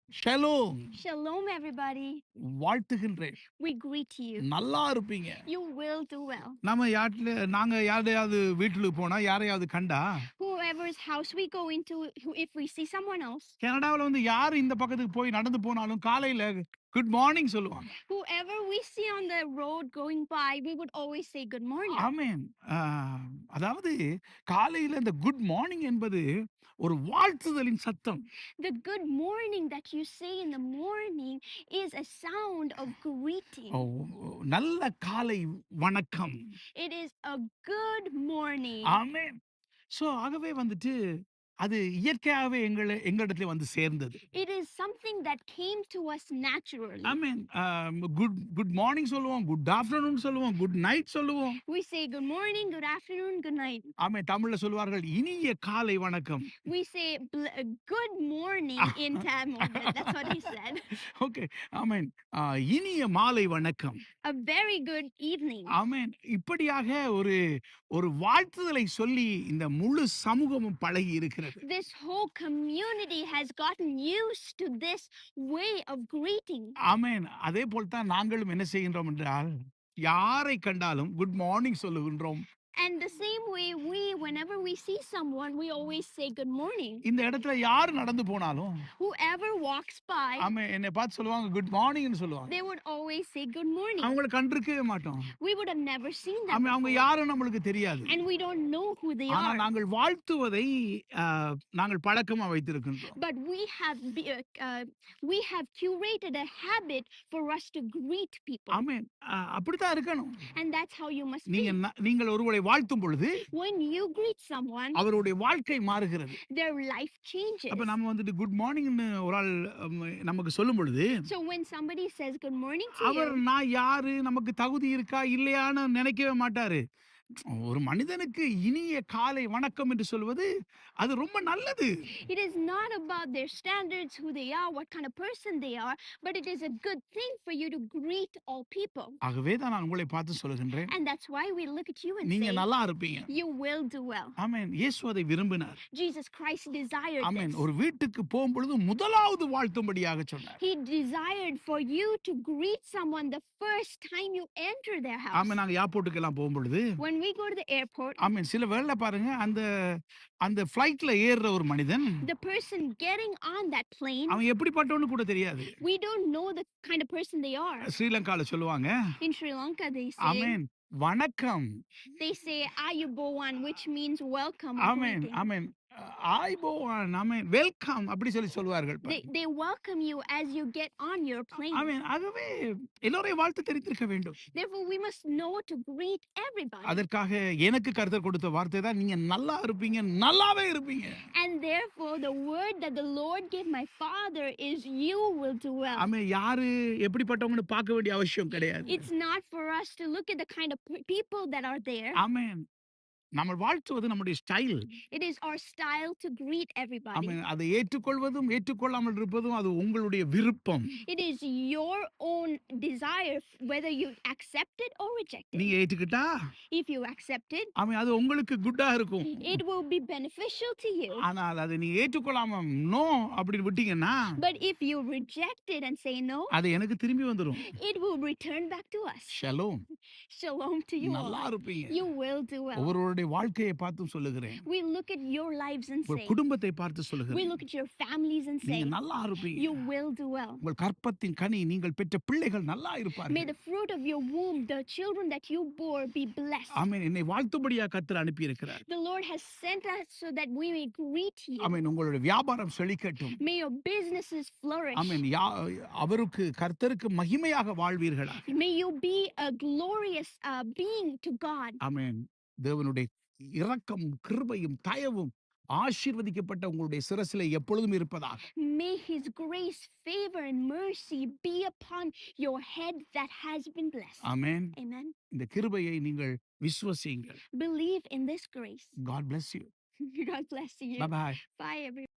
Shalom. Shalom, everybody. வாழ்த்துகின்றேன். We greet you. நல்லா இருப்பீங்க. You will do well. நாங்க யாரையாவது வீட்டுக்கு போனா யாரையாவது கண்டா Whoever's house we go into, if we see someone else, கனடாவுல வந்து யார் இந்த பக்கத்துக்கு போய் நடந்து போனாலும் காலையில குட் மார்னிங் சொல்லுவாங்க. whoever we see on the road going by, we would always say good morning. ஆமென். அதாவது காலையில இந்த குட் மார்னிங் என்பது ஒரு வாழ்த்துதலின் சத்தம். The good morning that you say in the morning is a sound of greeting. ஓ, நல்ல காலை வணக்கம். It is a good morning. Amen. So ஆகவே வந்துட்டு அது இயற்கையாகவே எங்களிடத்துல வந்து சேர்ந்தது. It is something that came to us naturally. Amen. Good morning சொல்லுவோம், குட் ஆஃப்டர்நூன் சொல்லுவோம், குட் நைட் சொல்லுவோம். We say good morning, good afternoon, good night. ஆமென். தமிழ்ல சொல்வார்கள் இனிய காலை வணக்கம். We say good morning in Tamil. That's what he said. Okay. Amen. இனிய மாலை வணக்கம். A very good evening. ஆமென். இப்படியாக ஒரு வாழ்த்துதலை சொல்லி இந்த முழு சமூகமும் பழகி இருக்கிறது. This whole community has gotten used to this way of greeting. ஆமென். அதே போல் தான் நாங்களும் என்ன செய்கின்றோம் என்றால் யாரை கண்டாலும் குட் மார்னிங் சொல்லுகின்றோம். And the same way whenever we see someone, we always say good morning. இந்த இடத்துல யார் நடந்து போனாலும் Whoever walks by, ஆமென், என்னை பார்த்து சொல்லுவாங்க குட் மார்னிங்னு சொல்லுவாங்க. they would always say good morning. அவங்கள கண்டிருக்கவே மாட்டோம். We would have never seen them. ஆமென். அவங்க before. யாரும் நம்மளுக்கு தெரியாது. And we don't know who they ஆனா are. நாங்கள் வாழ்த்துவதை நாங்கள் பழக்கமா வைத்திருக்கின்றோம். But we have curated a habit for us to greet people. ஆமென். அப்படித்தான் இருக்கணும். And that's how you must be. நீங்கள் ஒருவரை வாழ்த்தும் பொழுது When you greet someone, அவருடைய வாழ்க்கை மாறுகிறது. their life changes. அப்ப நாம வந்துட்டு குட் மார்னிங்னு ஒரு ஆள் நமக்கு சொல்லும் பொழுது So when somebody says good morning to our you, நான் யாரு, நமக்கு தகுதி இருக்கா இல்லையான்னு நினைக்கவே மாட்டாரு. ஒரு மனிதனுக்கு இனிய காலை வணக்கம் என்று சொல்வது அது ரொம்ப நல்லது. it is not about their standards, who they are, what kind of person they are, but it is a good thing for you to greet all people. ஆகவே தான் நான் உங்களை பார்த்து சொல்கின்றேன், And that's why we look at you and நீங்க say, நல்லா இருப்பீங்க. you will do well. ஆமென். இயேசு அதை விரும்பினார். Jesus Christ desired amen. this. ஒரு வீட்டுக்கு போகும்பொழுது முதலாவது வாழ்த்தும்படியாக சொன்னார். He desired for you to greet someone the first time you enter their house. ஆமென். நாங்க ஏர்போர்ட்டுக்கெல்லாம் போகும்பொழுது When we go to the airport, ஆமென், சில வேளை பாருங்க அந்த ஃப்ளைட்ல ஏறுற ஒரு மனிதன் the person getting on that plane, அவன் எப்படிப்பட்டவன்னு கூட தெரியாது. we don't know the kind of person they are. ஸ்ரீலங்கால சொல்லுவாங்க In Sri Lanka, ஆமென் வணக்கம். they say Ayubowan, which means welcome. or amen greeting. Amen. ஆய்போவான் ஆமென் வெல்கம் அப்படி சொல்லுவார்கள். They welcome you as you get on your plane. ஆமென். ஆகவே எல்லோரையும் வாழ்த்து தெரிந்திருக்க வேண்டும். Therefore, we must know to greet everybody. அதற்காக எனக்கு கர்த்தர் கொடுத்த வார்த்தை தான் நீங்க நல்லா இருப்பீங்க, நல்லாவே இருப்பீங்க. And therefore, the word that the Lord gave my father is you will do well. ஆமென். யாரு எப்படிப்பட்டவங்கன்னு பார்க்க வேண்டிய அவசியம் கிடையாது. It's not for us to look at the kind of people that are there. ஆமென். நம்ம வாழ்த்துவது நம்முடைய style. It is our style to greet everybody. ஆமென். அதை ஏற்றுக்கொள்வதும் ஏற்றுக்கொள்ளாமல் இருப்பதும் அது உங்களுடைய விருப்பம். It is your own desire whether you accept it or reject it. நீங்க ஏற்றுக்கிட்டா If you accept it, ஆமென், அது உங்களுக்கு குட்டா இருக்கும். it will be beneficial to you. ஆனால் அதை நீ ஏற்றுக்கொள்ளாம நோ அப்படி விட்டீங்கன்னா But if you reject it and say no, அது எனக்கு திரும்பி வந்துரும். it will return back to us. Shalom. Shalom to you நல்லா all. இருப்பீங்க. You will do well. ஒவ்வொருவருடைய வாழ்க்கையை பார்த்து சொல்லுகிறேன். We look at your lives and ஒரு say, குடும்பத்தை பார்த்து we சொல்லுகிறேன். look at your families and say, நீங்க நல்லா இருப்பீங்க. you will do well. உங்கள் கற்பத்தின் கனி நீங்கள் பெற்ற பிள்ளைகள் நல்லா May இருப்பார்கள். the fruit of your womb, the children that you bore, be blessed. ஆமென். என்னை வாழ்த்தும்படியாக கர்த்தர் அனுப்பி இருக்கிறார். The Lord has sent us so that we may greet you. ஆமென். உங்களுடைய வியாபாரம் செழிக்கட்டும். May your businesses flourish. ஆமென். அவருக்கு கர்த்தருக்கு மகிமையாக வாழ்வீர்களா. May you be a glorious being to God. ஆமென். தேவனுடைய இரக்கம் கிருபையும் தயவும் ஆசீர்வதிக்கப்பட்ட உங்களுடைய சிரசிலே எப்பொழுதும் இருப்பதாக. May his grace, favor and mercy be upon your head that has been blessed. Amen. Amen. இந்த கிருபையை நீங்கள் விசுவசியுங்கள். Believe in this grace. God bless you. God bless you. Bye bye. Bye everyone.